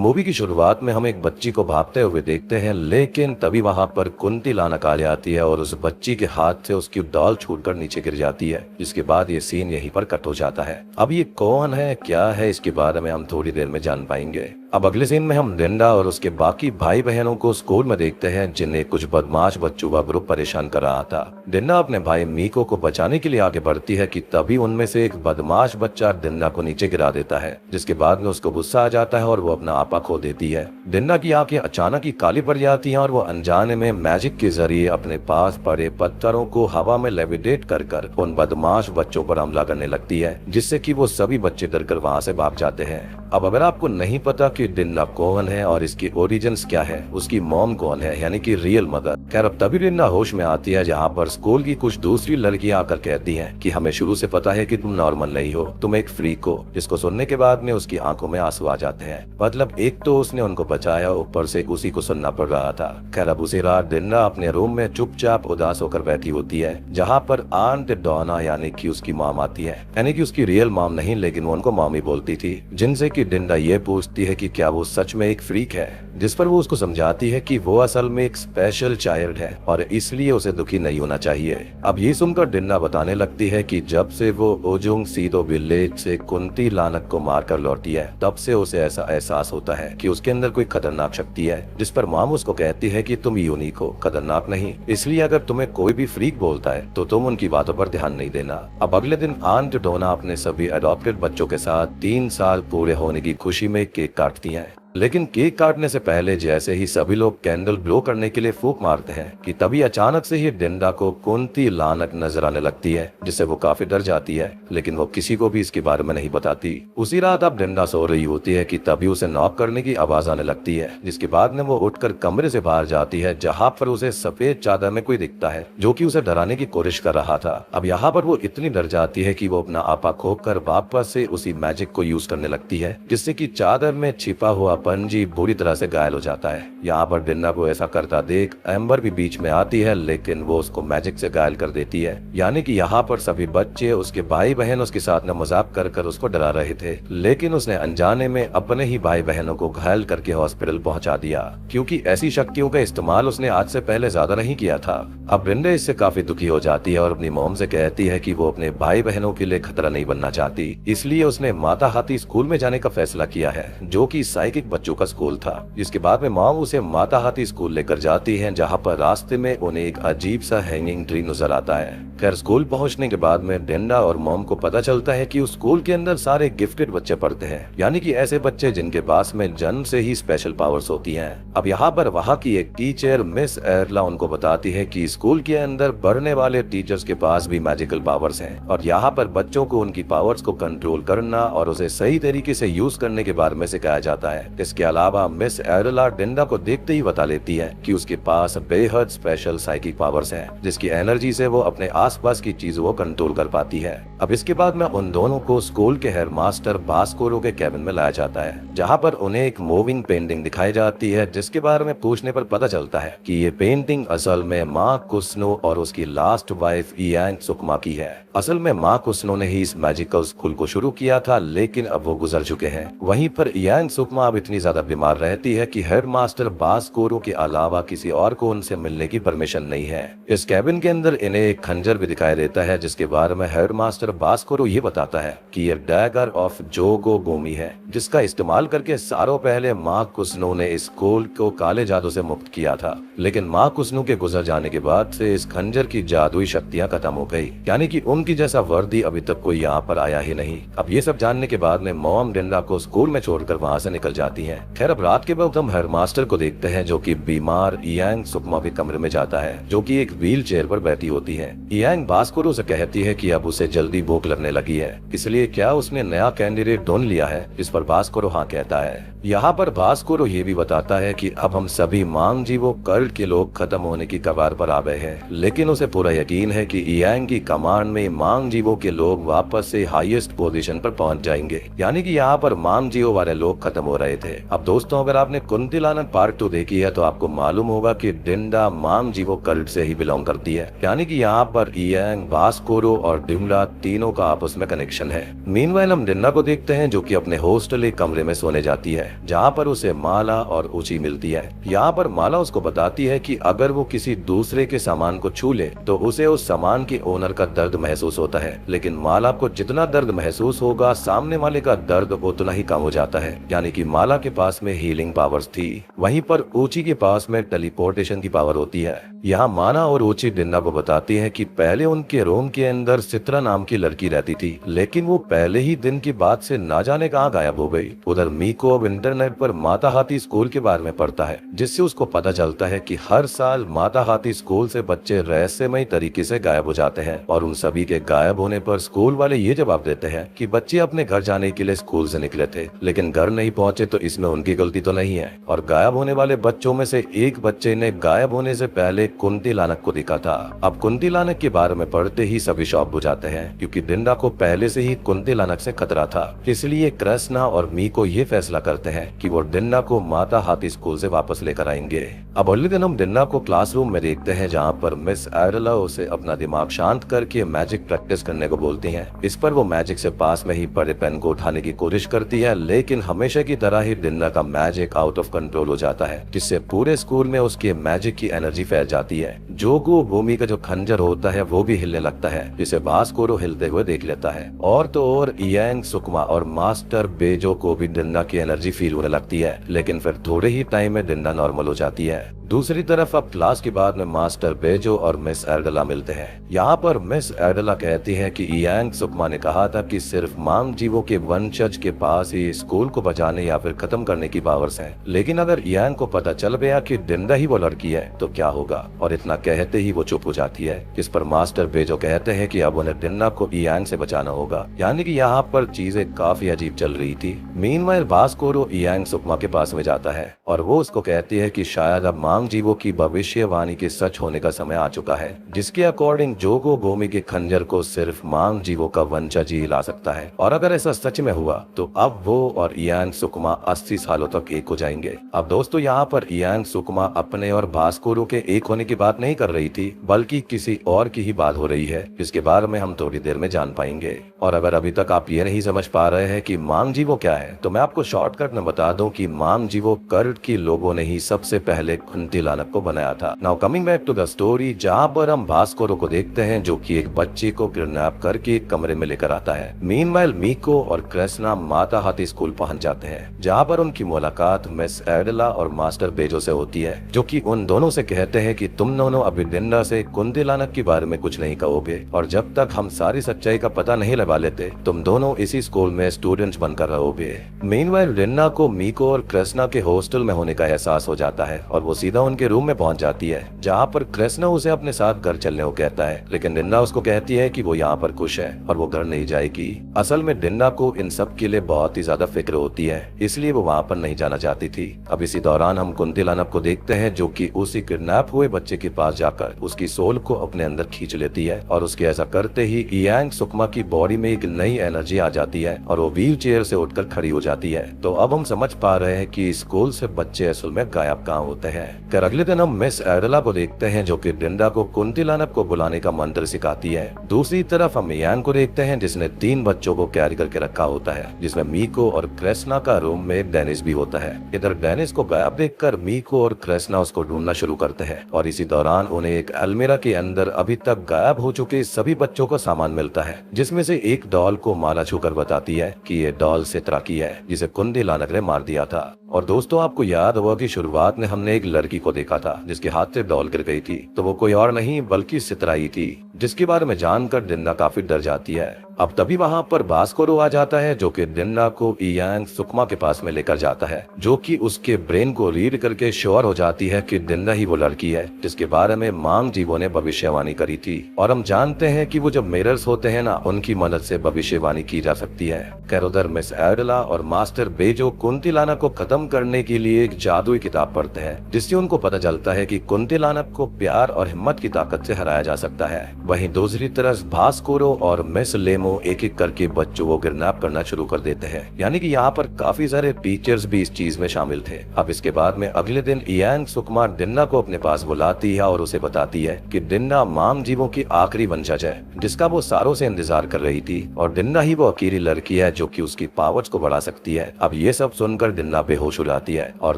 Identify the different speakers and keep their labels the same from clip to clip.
Speaker 1: Movie की शुरुआत में हम एक बच्ची को भागते हुए देखते हैं, लेकिन तभी वहां पर कुंती लानक आ जाती है और उस बच्ची के हाथ से उसकी डॉल छूटकर नीचे गिर जाती है। जिसके बाद ये सीन यहीं पर कट हो जाता है। अब ये कौन है, क्या है, इसके बारे में हम थोड़ी देर में जान पाएंगे। अब अगले सीन में हम डिंडा और उसके बाकी भाई बहनों को स्कूल में देखते हैं, जिन्हें कुछ बदमाश बच्चों का ग्रुप परेशान कर रहा था। डिंडा अपने भाई मीको को बचाने के लिए आगे बढ़ती है कि तभी उनमें से एक बदमाश बच्चा डिंडा को नीचे गिरा देता है, जिसके बाद में उसको गुस्सा आ जाता है और वो अपना आपा खो देती है। डिंडा की आंखें अचानक ही काली पड़ जाती हैं और वो अनजाने में मैजिक के जरिए अपने पास पड़े पत्थरों को हवा में लेविटेट कर उन बदमाश बच्चों पर हमला करने लगती है, जिससे कि वो सभी बच्चे डरकर वहां से भाग जाते हैं। अब अगर आपको नहीं पता कि डिंडा कौन है और इसकी ओरिजिन्स क्या है, उसकी मॉम कौन है, यानी कि रियल मदर, खैर अब तभी डिंडा होश में आती है, जहाँ पर स्कूल की कुछ दूसरी लड़कियां आकर कहती हैं कि हमें शुरू से पता है कि तुम नॉर्मल नहीं हो, तुम एक फ्रीक हो। जिसको सुनने के बाद में उसकी आंखों में आंसू आ जाते हैं। मतलब एक तो उसने उनको बचाया, ऊपर से उसी को सुनना पड़ रहा था। खैर अब उसी रात डिंडा अपने रूम में चुपचाप उदास होकर बैठी होती है, जहाँ पर आंट डोना यानी कि उसकी मॉम आती है। यानी कि उसकी रियल मॉम नहीं, लेकिन वो उनको मॉम ही बोलती थी, जिनसे कि डिंडा ये पूछती है कि क्या वो सच में एक फ्रीक है, जिस पर वो उसको समझाती है कि वो असल में एक स्पेशल चाइल्ड है और इसलिए उसे दुखी नहीं होना चाहिए। अब ये सुनकर डिंडा बताने लगती है कि जब से वो ओजुंग सीदो विलेज से कुंती लानक को मारकर लौटी है, तब से उसे ऐसा एहसास होता है कि उसके अंदर कोई खतरनाक शक्ति है, जिस पर मॉम उसको कहती है कि तुम यूनिक हो, खतरनाक नहीं। इसलिए अगर तुम्हें कोई भी फ्रीक बोलता है तो तुम उनकी बातों पर ध्यान नहीं देना। अब अगले दिन आंट डोना अपने सभी अडॉप्टेड बच्चों के साथ 3 साल पूरे होने की खुशी में केक काटती हैं। लेकिन केक काटने से पहले जैसे ही सभी लोग कैंडल ब्लो करने के लिए फूंक मारते हैं कि तभी अचानक से ही डिंडा को कुंती लानक नजर आने लगती है, जिससे वो काफी डर जाती है, लेकिन वो किसी को भी इसके बारे में नहीं बताती। उसी रात अब डिंडा सो रही होती है कि तभी उसे नॉक करने की आवाज आने लगती है, जिसके बाद में वो उठकर कमरे से बाहर जाती है, जहाँ पर उसे सफेद चादर में कोई दिखता है, जो कि उसे डराने की कोशिश कर रहा था। अब यहाँ पर वो इतनी डर जाती है कि वो अपना आपा खोकर वापस से उसी मैजिक को यूज करने लगती है, जिससे कि चादर में छिपा हुआ पंजी बुरी तरह से घायल हो जाता है। यहाँ पर डिंडा को ऐसा करता देख एम्बर भी बीच में आती है, लेकिन वो उसको मैजिक से घायल कर देती है। यानी कि यहाँ पर सभी बच्चे, उसके भाई बहन उसके साथ न मजाक कर उसको डरा रहे थे, लेकिन उसने अनजाने में अपने ही भाई बहनों को घायल करके हॉस्पिटल पहुंचा दिया, क्योंकि ऐसी शक्तियों का इस्तेमाल उसने आज से पहले ज्यादा नहीं किया था। अब डिंडा इससे काफी दुखी हो जाती है और अपनी मॉम से कहती है कि वो अपने भाई बहनों के लिए खतरा नहीं बनना चाहती, इसलिए उसने माता हाथी स्कूल में जाने का फैसला किया है, जो कि साइकिक बच्चों का स्कूल था। जिसके बाद में मॉम उसे माता हाथी स्कूल लेकर जाती है, जहाँ पर रास्ते में उन्हें एक अजीब सा हैंगिंग ट्री नजर आता है। खैर स्कूल पहुंचने के बाद में डिंडा और मॉम को पता चलता है कि उस स्कूल के अंदर सारे गिफ्टेड बच्चे पढ़ते हैं, यानी कि ऐसे बच्चे जिनके पास में जन्म से ही स्पेशल पावर्स होती हैं। अब यहाँ पर वहाँ की एक टीचर मिस एरला उनको बताती है कि स्कूल के अंदर पढ़ने वाले टीचर्स के पास भी मैजिकल पावर्स हैं और यहाँ पर बच्चों को उनकी पावर्स को कंट्रोल करना और उसे सही तरीके से यूज करने के बारे में सिखाया जाता है। इसके अलावा मिस एरला डिंडा को देखते ही बता लेती है कि उसके पास बेहद स्पेशल साइकिक पावर्स हैं, जिसकी एनर्जी से वो अपने आसपास की चीजों को कंट्रोल कर पाती है। अब इसके बाद में उन दोनों को स्कूल के हेडमास्टर बास्कोरो के कैबिन में लाया जाता है, जहाँ पर उन्हें एक मूविंग पेंटिंग दिखाई जाती है, जिसके बारे में पूछने पर पता चलता है कि ये पेंटिंग असल में माँ कुस्नो और उसकी लास्ट वाइफ इयांग सुकमा की है। असल में माँ कुस्नो ने ही इस मैजिकल स्कूल को शुरू किया था, लेकिन अब वो गुजर चुके हैं। वहीं पर इयांग सुकमा अब इतनी ज्यादा बीमार रहती है कि हेडमास्टर बास्कोरो के अलावा किसी और को उनसे मिलने की परमिशन नहीं है। इस कैबिन के अंदर इन्हें एक खंजर भी दिखाई देता है, जिसके बारे में हेडमास्टर बास्कोरो ये बताता है कि ये डैगर ऑफ जोगो गोमी है, जिसका इस्तेमाल करके सालों पहले माँ कुस्नो ने इस स्कूल को काले जादू से मुक्त किया था, लेकिन माँ कुस्नो के गुजर जाने के बाद से इस खंजर की जादुई शक्तियाँ खत्म हो गयी, यानी कि उनकी जैसा वर्दी अभी तक कोई यहाँ पर आया ही नहीं। अब ये सब जानने के बाद में मॉम डिंडा को स्कूल में छोड़कर वहाँ से निकल जाती है। खैर अब रात के वक्त हम हेडमास्टर को देखते हैं, जो कि बीमार इयांग सुकमा के कमरे में जाता है, जो कि एक व्हील चेयर पर बैठी होती है। इयांग बास्कोरो से कहती है कि अब उसे जल्दी भूख लगने लगी है, इसलिए क्या उसने नया कैंडिडेट ढूंढ लिया है, इस पर बास्कोरो हाँ कहता है। यहाँ पर बास्कोरो ये भी बताता है कि अब हम सभी मांग जीवो कल्ट के लोग खत्म होने की कगार पर आ गए हैं, लेकिन उसे पूरा यकीन है कि इयांग की कमांड में मांग जीवो के लोग वापस से हाईएस्ट पोजीशन पर पहुंच जाएंगे। यानी कि यहाँ पर मांग जीवो वाले लोग खत्म हो रहे थे, है। अब दोस्तों, अगर आपने कुंतिलानक पार्ट 2 देखी है तो आपको मालूम होगा कि डिंडा मांग जीवो कल्ट से ही बिलोंग करती है, यानी कि यहाँ पर इयांग, भास्कोरो और डिंडा तीनों का आपस में कनेक्शन है। मीनवाइल हम डिंडा को देखते हैं जो कि अपने हॉस्टल एक कमरे में सोने जाती है, जहाँ पर उसे माला और ऊची मिलती है। यहाँ पर माला उसको बताती है कि अगर वो किसी दूसरे के सामान को छू ले तो उसे उस सामान के ओनर का दर्द महसूस होता है, लेकिन माला को जितना दर्द महसूस होगा सामने वाले का दर्द उतना ही कम हो जाता है। यानी कि माला के पास में हीलिंग पावर्स थी, वहीं पर ऊची के पास में टेलीपोर्टेशन की पावर होती है। यहाँ माना और ऊची डिंडा को बताती है कि पहले उनके रूम के अंदर सित्रा नाम की लड़की रहती थी, लेकिन वो पहले ही दिन की बात से ना जाने कहाँ गायब हो गई। उधर मीको अब इंटरनेट पर माता हाथी स्कूल के बारे में पढ़ता है, जिससे उसको पता चलता है कि हर साल माता हाथी स्कूल से बच्चे रहस्यमय तरीके से गायब हो जाते हैं, और उन सभी के गायब होने पर स्कूल वाले ये जवाब देते हैं कि बच्चे अपने घर जाने के लिए स्कूल से निकले थे, लेकिन घर नहीं पहुंचे तो इसमें उनकी गलती तो नहीं है। और गायब होने वाले बच्चों में से एक बच्चे ने गायब होने से पहले कुंतिलानक को देखा था। अब कुंतिलानक के बारे में पढ़ते ही सभी शॉक हो जाते हैं, क्योंकि डिंडा को पहले से ही कुंतिलानक से खतरा था। इसलिए कृष्णा और मीको ये फैसला करते हैं कि वो डिंडा को माता हाथी स्कूल से वापस लेकर आएंगे। अब अगले दिन हम डिंडा को क्लासरूम में देखते हैं, जहाँ पर मिस एडला उसे अपना दिमाग शांत करके मैजिक प्रैक्टिस करने को बोलती हैं। इस पर वो मैजिक से पास में ही पड़े पेन को उठाने की कोशिश करती है, लेकिन हमेशा की तरह ही डिंडा का मैजिक आउट ऑफ कंट्रोल हो जाता है, जिससे पूरे स्कूल में उसके मैजिक की एनर्जी फैल जाती है। जोगो भूमि का जो खंजर होता है वो भी हिलने लगता है, जिसे भास्कोरो हिलते हुए देख लेता है। और तो और इयांग, सुकमा और मास्टर बेजो को भी डिंडा की एनर्जी फील होने लगती है, लेकिन फिर थोड़े ही टाइम में डिंडा नॉर्मल हो जाती है। दूसरी तरफ अब क्लास के बाद में मास्टर बेजो और मिस एडला मिलते हैं। यहाँ पर मिस एडला कहती है कि इयांग, सुकमा ने कहा था कि सिर्फ मांग जीवो के वंशज के पास ही स्कूल को बचाने या फिर खत्म करने की पावर्स हैं, लेकिन अगर इयांग को पता चल गया कि डिंडा ही वो लड़की है तो क्या होगा, और इतना कहते ही वो चुप हो जाती है। इस पर मास्टर बेजो कहते हैं कि अब उन्हें डिंडा को इयांग से बचाना होगा, यानी कि यहाँ पर चीजें काफी अजीब चल रही थी। मीनवाइल भास्कोरो इयांग, सुकमा के पास में जाता है और वो उसको कहती है कि शायद अब मांग जीवो की भविष्यवाणी के सच होने का समय आ चुका है, जिसके अकॉर्डिंग जोगो भूमि के खंजर को सिर्फ मांग जीवो का वंशज ही ला सकता है, और अगर ऐसा सच में हुआ तो अब वो और इयांग, सुकमा 80 सालों तक एक हो जाएंगे। अब दोस्तों, यहाँ पर इयांग, सुकमा अपने और भास्कोरो के एक होने की बात नहीं कर रही थी, बल्कि किसी और की ही बात हो रही है, जिसके बारे में हम थोड़ी देर में जान पाएंगे। और अगर अभी तक आप ये नहीं समझ पा रहे हैं कि मांग जीवो क्या है, तो मैं आपको शॉर्टकट में बता दूं कि मांग जीवो कर्ड की लोगों ने ही सबसे पहले कुंतिलानक को बनाया था। Now coming back to the story, जहाँ पर हम भास्कोरो को देखते हैं जो कि एक बच्ची को किडनैप करके एक कमरे में लेकर आता है। मीनवाइल मीको और कृष्णा माता हाथी स्कूल पहुंच जाते हैं, जहाँ पर उनकी मुलाकात मिस एडला और मास्टर बेजो से होती है, जो कि उन दोनों से कहते हैं कि तुम दोनों अभी डिंडा से कुंतिलानक के बारे में कुछ नहीं कहोगे, और जब तक हम सारी सच्चाई का पता नहीं लगा लेते तुम दोनों इसी स्कूल में स्टूडेंट्स बनकर रहोगे। मीनवाइल डिंडा को मीको और कृष्णा के हॉस्टल में होने का एहसास हो जाता है और वो सीधा उनके रूम में पहुंच जाती है, जहाँ पर कृष्णा उसे अपने साथ घर चलने को कहता है, लेकिन डिंडा उसको कहती है कि वो यहाँ पर खुश है और वो घर नहीं जाएगी। असल में डिंडा को इन सब के लिए बहुत ही ज्यादा फिक्र होती है, इसलिए वो वहाँ पर नहीं जाना चाहती थी। अब इसी दौरान हम कुंतिलानक को देखते हैं, जो कि उसी किडनैप हुए बच्चे के पास जाकर उसकी सोल को अपने अंदर खींच लेती है, और उसके ऐसा करते ही इयांग, सुकमा की बॉडी में एक नई एनर्जी आ जाती है और वो व्हील चेयर से उठकर खड़ी हो जाती है। तो अब हम समझ पा रहे हैं कि स्कूल से बच्चे असल में गायब कहाँ होते हैं। फिर अगले दिन हम मिस एडला को देखते हैं, जो कि डिंडा को कुंतिलानक को बुलाने का मंत्र सिखाती है। दूसरी तरफ हम इयांग को देखते हैं, जिसने 3 बच्चों को कैरी करके रखा होता है, जिसमें मीको और कृष्णा का रूम में डेनिस भी होता है। इधर डेनिस को गायब देखकर मीको और कृष्णा उसको ढूंढना शुरू करते हैं, और इसी दौरान उन्हें एक अलमीरा के अंदर अभी तक गायब हो चुके सभी बच्चों का सामान मिलता है, जिसमें से एक डॉल को माला छूकर बताती है कि ये डॉल सित्रा की है, जिसे कुंतिलानक ने मार दिया था। और दोस्तों, आपको याद होगा कि शुरुआत में हमने एक लड़की को देखा था जिसके हाथ से डॉल गिर गई थी, तो वो कोई और नहीं बल्कि सित्रा ही थी, जिसके बारे में जानकर डिंडा काफी डर जाती है। अब तभी वहाँ पर भास्कोरो आ जाता है, जो कि डिंडा को इयांग, सुकमा के पास में लेकर जाता है, जो कि उसके ब्रेन को रीड करके श्योर हो जाती है कि डिंडा ही वो लड़की है जिसके बारे में मांग जीवो ने भविष्यवाणी करी थी। और हम जानते हैं कि वो जब मिरर्स होते हैं ना, उनकी मदद से भविष्यवाणी की जा सकती है। खैर, उधर मिस एडला और मास्टर बेजो कुंतिलानक को खत्म खत्म करने के लिए एक जादुई किताब पढ़ते हैं, जिससे उनको पता चलता है कि कुंतिलानक को प्यार और हिम्मत की ताकत से हराया जा सकता है। वहीं दूसरी तरफ भास्कोरो और मिस लेमो एक एक करके बच्चों को किडनैप करना शुरू कर देते हैं। यानी कि यहाँ पर काफी सारे टीचर्स भी इस चीज में शामिल थे। अब इसके बाद में अगले दिन इयांग सुकुमा डिन्ना को अपने पास बुलाती है और उसे बताती है कि डिन्ना माम जीवों की आखिरी वंशज है, जिसका वो सालों से इंतजार कर रही थी, और डिन्ना ही वो अकेली लड़की है जो कि उसकी पावर्स को बढ़ा सकती है। अब ये सब सुनकर डिन्ना बेहोश हो जाती है। और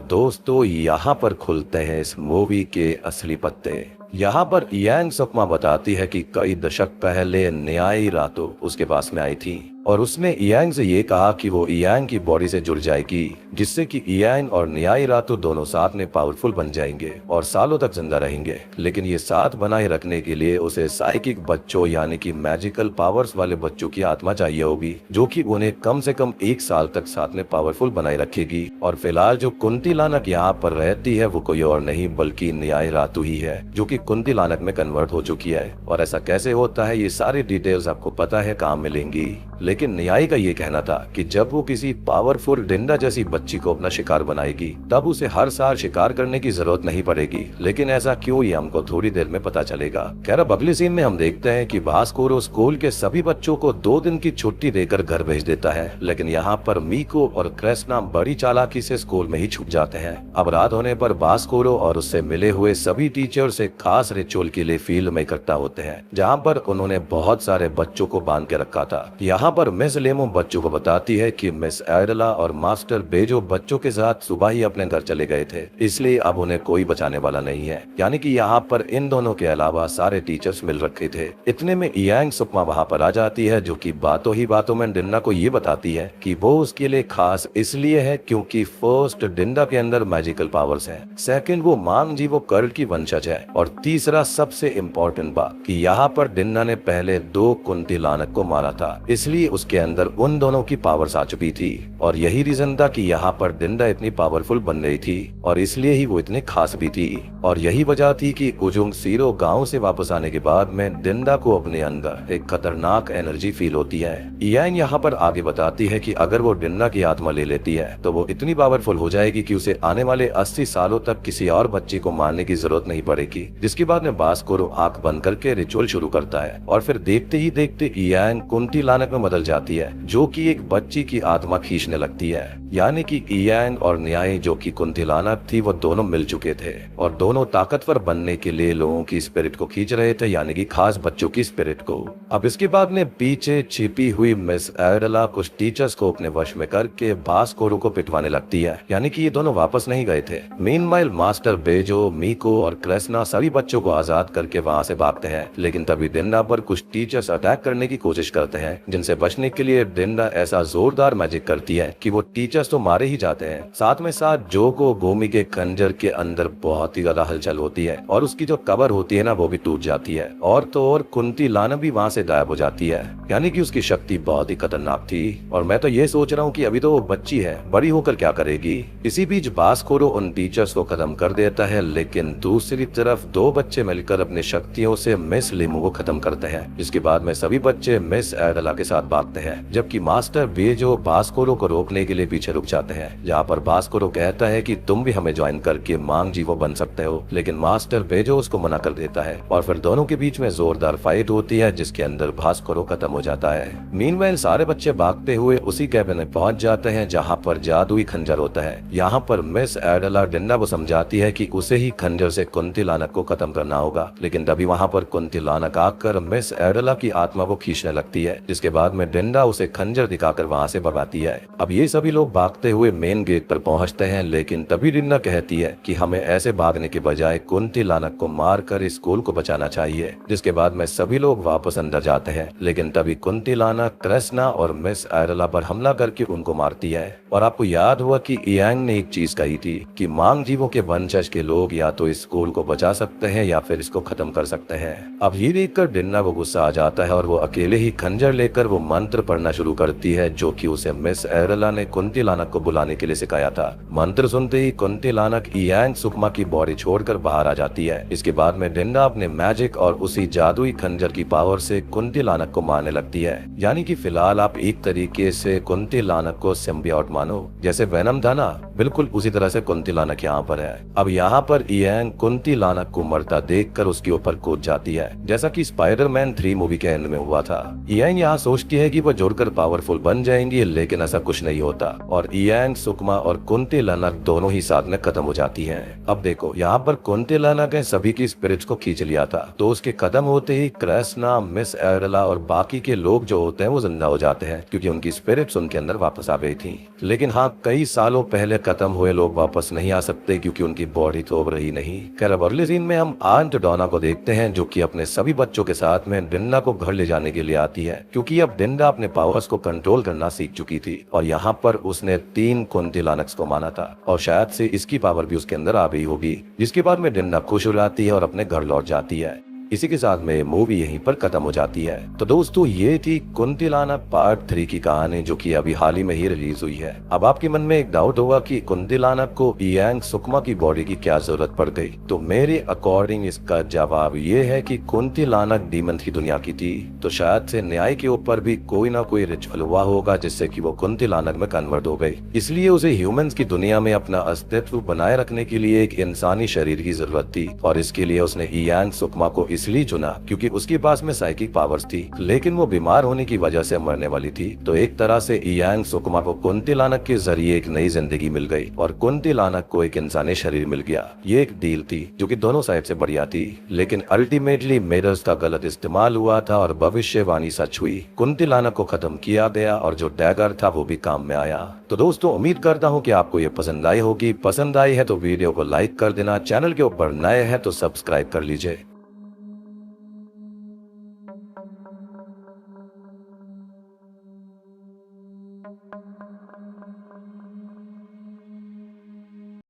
Speaker 1: दोस्तों, यहाँ पर खुलते हैं इस मूवी के असली पत्ते। यहाँ पर इयांग सुकुमा बताती है कि कई दशक पहले न्यायी रातो उसके पास में आई थी और उसने इयांग से ये कहा कि वो इयांग की बॉडी से जुड़ जाएगी, जिससे कि इयांग और न्यायी रातो दोनों साथ में पावरफुल बन जाएंगे और सालों तक जिंदा रहेंगे। लेकिन ये साथ बनाए रखने के लिए उसे साइकिक बच्चों यानी कि मैजिकल पावर्स वाले बच्चों की आत्मा चाहिए होगी, जो कि उन्हें कम से कम 1 साल तक साथ में पावरफुल बनाए रखेगी। और फिलहाल जो कुंतिलानक यहाँ पर रहती है वो कोई और नहीं बल्कि न्यायी रातो ही है, जो कि कुंतिलानक में कन्वर्ट हो चुकी है। और ऐसा कैसे होता है, ये सारी डिटेल्स आपको पता है काम मिलेंगी। लेकिन न्यायी का ये कहना था कि जब वो किसी पावरफुल डिंडा जैसी बच्ची को अपना शिकार बनाएगी, तब उसे हर साल शिकार करने की जरूरत नहीं पड़ेगी। लेकिन ऐसा क्यों, ये हमको थोड़ी देर में पता चलेगा। खैर, अब अगले सीन में हम देखते हैं कि भास्कोरो स्कूल के सभी बच्चों को 2 दिन की छुट्टी देकर घर भेज देता है। लेकिन यहाँ पर मीको और क्रेस्ना बड़ी चालाकी से स्कूल में ही छुप जाते हैं। अब रात होने पर भास्कोरो और उससे मिले हुए सभी टीचर्स एक खास रिचुअल के लिए फील्ड में इकट्ठा होते हैं, जहाँ पर उन्होंने बहुत सारे बच्चों को बांध के रखा था। यहाँ पर मिस लेमो बच्चों को बताती है कि मिस एडला और मास्टर बेजो बच्चों के साथ सुबह ही अपने घर चले गए थे, इसलिए अब उन्हें कोई बचाने वाला नहीं है। यानी कि यहाँ पर इन दोनों के अलावा सारे टीचर्स मिल रखे थे। इतने में इयांग सुकुमा वहाँ पर आ जाती है, जो कि बातों ही बातों में डिन्ना को ये बताती है कि वो उसके लिए खास इसलिए है क्योंकि फर्स्ट, डिन्ना के अंदर मैजिकल पावर्स है, सेकंड, वो मांग जीवो कर्ल की वंशज है, और तीसरा सबसे इम्पोर्टेंट बात कि यहाँ पर डिन्ना ने पहले 2 कुंतिलानक को मारा था, इसलिए उसके अंदर उन दोनों की पावर्स आ चुकी थी। और यही रीजन था कि यहाँ पर डिन्ना इतनी पावरफुल बन रही थी और इसलिए ही वो इतने खास भी थी। और यही वजह थी कि उजुंग सीरो गांव से वापस आने के बाद में डिन्ना को अपने अंदर एक खतरनाक एनर्जी फील होती है। इयांग यहाँ पर आगे बताती है कि अगर वो डिन्ना की आत्मा ले लेती है तो वो इतनी पावरफुल हो जाएगी कि उसे आने वाले 80 सालों तक किसी और बच्चे को मारने की जरूरत नहीं पड़ेगी। जिसके बाद में भास्कोरो आंख बंद करके रिचुअल शुरू करता है और फिर देखते ही देखते इयांग कुंतिलानक में बदल जाती है, जो कि एक बच्ची की आत्मा खींचने लगती है। यानी कि इयांग और न्यायी, जो कि कुंतिलानक थी, वो दोनों मिल चुके थे और दोनों ताकतवर बनने के लिए लोगों की स्पिरिट को खींच रहे थे, यानी कि खास बच्चों की स्पिरिट को। अब इसके बाद में पीछे छिपी हुई मिस एडला कुछ टीचर्स को अपने वश में करके भास्कोरो को पिटवाने लगती है, यानी कि ये दोनों वापस नहीं गए थे। मीनवाइल मास्टर बेजो, मीको और क्रेस्ना सभी बच्चों को आजाद करके वहाँ से भागते हैं। लेकिन तभी डिन्ना पर कुछ टीचर्स अटैक करने की कोशिश करते हैं, जिनसे बचने के लिए डिन्ना ऐसा जोरदार मैजिक करती है कि वो टीचर्स तो मारे ही जाते हैं। साथ में साथ जोको गोमी के खंजर के अंदर बहुत ही ज्यादा हलचल होती है और उसकी जो कवर होती है ना, वो भी टूट जाती है। और तो और कुंतिलानक भी वहाँ से गायब हो जाती है, यानी कि उसकी शक्ति बहुत ही खतरनाक थी। और मैं तो ये सोच रहा हूँ कि अभी तो वो बच्ची है, बड़ी होकर क्या करेगी। इसी बीच भास्कोरो उन टीचर्स को खत्म कर देता है, लेकिन दूसरी तरफ 2 बच्चे मिलकर अपनी शक्तियों से मिस लेमो को खत्म करते हैं। इसके बाद में सभी बच्चे मिस एडला के साथ भागते हैं, जबकि मास्टर बेजो भास्कोरो को रोकने के लिए पीछे रुक जाते हैं। जहाँ पर भास्कोरो कहता है कि तुम भी हमें ज्वाइन करके मांग जीवो बन सकते हो, लेकिन मास्टर बेजो उसको मना कर देता है और फिर दोनों के बीच में जोरदार फाइट होती है, जिसके अंदर भास्कोरो खत्म हो जाता है। मीनवाइल सारे बच्चे भागते हुए उसी कैबिन में पहुंच जाते हैं जहाँ पर जादुई खंजर होता है। यहाँ पर मिस एडला डिन्ना को समझाती है कि उसे ही खंजर से कुंतिलानक को खत्म करना होगा, लेकिन तभी वहाँ पर कुंतिलानक आकर मिस एडला की आत्मा को खींचने लगती है, जिसके बाद में डिन्ना उसे खंजर दिखाकर वहाँ से भगाती है। अब ये सभी लोग भागते हुए मेन गेट पर पहुंचते हैं, लेकिन तभी डिन्ना कहती है कि हमें ऐसे भागने के बजाय कुंतिलानक को मारकर स्कूल को बचाना चाहिए। जिसके बाद में सभी लोग वापस अंदर जाते हैं, लेकिन तभी कुंतिलानक क्रेस्ना और मिस एडला पर हमला करके उनको मारती है। और आपको याद हुआ कि इयांग ने एक चीज कही थी कि मांग जीवों के वंशज के लोग या तो इस स्कूल को बचा सकते हैं या फिर इसको खत्म कर सकते हैं। अब ये देखकर डिन्ना को गुस्सा आ जाता है और वो अकेले ही खंजर लेकर वो मंत्र पढ़ना शुरू करती है, जो कि उसे मिस एडला ने कुंतिलानक को बुलाने के लिए सिखाया था। मंत्र सुनते ही कुंतिलानक इयांग सुकुमा की बॉडी छोड़कर बाहर आ जाती है। इसके बाद में डिन्ना अपने मैजिक और उसी जादुई खंजर की पावर से कुंतिलानक को मारने लगती है। यानी कि फिलहाल आप एक तरीके से कुंतिलानक को सिम्बियोट मानो। जैसे वेनम था ना, बिल्कुल उसी तरह से कुंती लानक यहाँ पर है। अब यहाँ पर इयांग कुंती लानक को मरता देखकर उसके ऊपर कूद जाती है, जैसा कि स्पाइडरमैन 3 मूवी के एंड में हुआ था। इयांग यहाँ सोचती है कि वो जुड़कर पावरफुल बन जाएंगी, लेकिन ऐसा कुछ नहीं होता और इयांग, सुकमा और कुंती लानक दोनों ही साथ में खत्म हो जाती हैं। अब देखो यहाँ पर कुंती लानक ने सभी की स्पिरिट्स को खींच लिया था, तो उसके खत्म होते ही कृष्णा, मिस एरला और बाकी के लोग जो होते हैं वो जिंदा हो जाते हैं, क्योंकि उनकी स्पिरिट्स उनके अंदर वापस आ गई थी। लेकिन हाँ, कई सालों पहले खत्म हुए लोग वापस नहीं आ सकते, क्योंकि उनकी बॉडी तो अब रही नहीं। खैर, अब अगले सीन में हम आंट डोना को देखते हैं, जो कि अपने सभी बच्चों के साथ में डिन्ना को घर ले जाने के लिए आती है, क्योंकि अब डिन्ना अपने पावर्स को कंट्रोल करना सीख चुकी थी और यहाँ पर उसने 3 कुंती लानक्स को माना था और शायद से इसकी पावर भी उसके अंदर आ गई होगी, जिसके बाद में डिन्ना खुश हो जाती है और अपने घर लौट जाती है। इसी के साथ में मूवी यहीं पर खत्म हो जाती है। तो दोस्तों, ये थी कुंती लानक पार्ट 3 की कहानी, जो कि अभी हाल ही में ही रिलीज हुई है। अब आपके मन में एक डाउट होगा कि कुंती लानक को इयांग सुकमा की बॉडी की क्या जरूरत पड़ गई, तो मेरे अकॉर्डिंग इसका जवाब ये है कि कुंती लानक डीमन की दुनिया की थी, तो शायद से न्याय के ऊपर भी कोई ना कोई रिचुअल हुआ होगा जिससे कि वो कुंती लानक में कन्वर्ट हो गई। इसलिए उसे ह्यूमंस की दुनिया में अपना अस्तित्व बनाए रखने के लिए एक इंसानी शरीर की जरूरत थी और इसके लिए उसने इयांग सुकमा को इसलिए चुना क्योंकि उसके पास में साइकिक पावर्स थी, लेकिन वो बीमार होने की वजह से मरने वाली थी। तो एक तरह से इयांग सुकमा को कुंती लानक के जरिए एक नई जिंदगी मिल गई और कुंती लानक को एक इंसानी शरीर मिल गया। ये एक डील थी जो कि दोनों साइड से बढ़िया थी, लेकिन अल्टीमेटली मिरर्स का गलत इस्तेमाल हुआ था और भविष्यवाणी सच हुई। कुंती लानक को खत्म किया गया और जो डैगर था वो भी काम में आया। तो दोस्तों, उम्मीद करता हूँ कि आपको ये पसंद आई होगी। पसंद आई है तो वीडियो को लाइक कर देना, चैनल के ऊपर नए हैं तो सब्सक्राइब कर लीजिए।